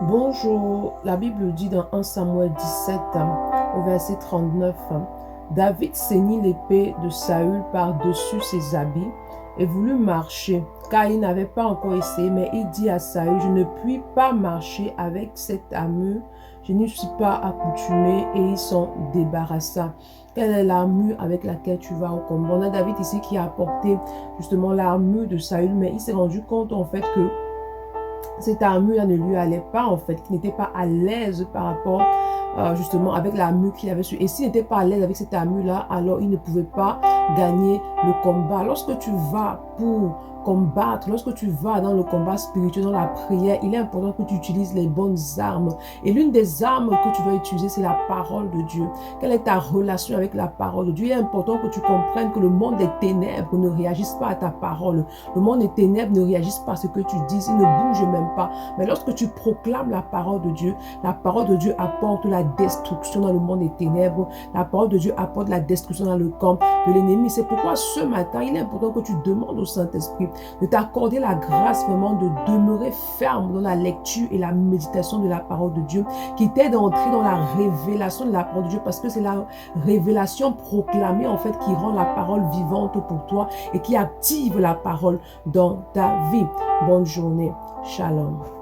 Bonjour, la Bible dit dans 1 Samuel 17, au verset 39, David ceignit l'épée de Saül par-dessus ses habits et voulut marcher, car il n'avait pas encore essayé, mais il dit à Saül, je ne puis pas marcher avec cette armure, je n'y suis pas accoutumé, et il s'en débarrassa. Quelle est l'armure avec laquelle tu vas au combat? On a David ici qui a apporté justement l'armure de Saül, mais il s'est rendu compte en fait que cette armure-là ne lui allait pas en fait, qu'il n'était pas à l'aise par rapport justement avec l'armure qu'il avait sur. Et s'il n'était pas à l'aise avec cette armure-là, alors il ne pouvait pas gagner le combat. Lorsque tu vas pour combattre, lorsque tu vas dans le combat spirituel, dans la prière, il est important que tu utilises les bonnes armes. Et l'une des armes que tu dois utiliser, c'est la parole de Dieu. Quelle est ta relation avec la parole de Dieu? Il est important que tu comprennes que le monde des ténèbres ne réagisse pas à ta parole. Le monde des ténèbres ne réagisse pas à ce que tu dis, il ne bouge même pas. Mais lorsque tu proclames la parole de Dieu apporte la destruction dans le monde des ténèbres. La parole de Dieu apporte la destruction dans le camp de l'ennemi. C'est pourquoi ce matin, il est important que tu demandes au Saint-Esprit de t'accorder la grâce vraiment de demeurer ferme dans la lecture et la méditation de la parole de Dieu, qui t'aide à entrer dans la révélation de la parole de Dieu, parce que c'est la révélation proclamée en fait qui rend la parole vivante pour toi et qui active la parole dans ta vie. Bonne journée. Shalom.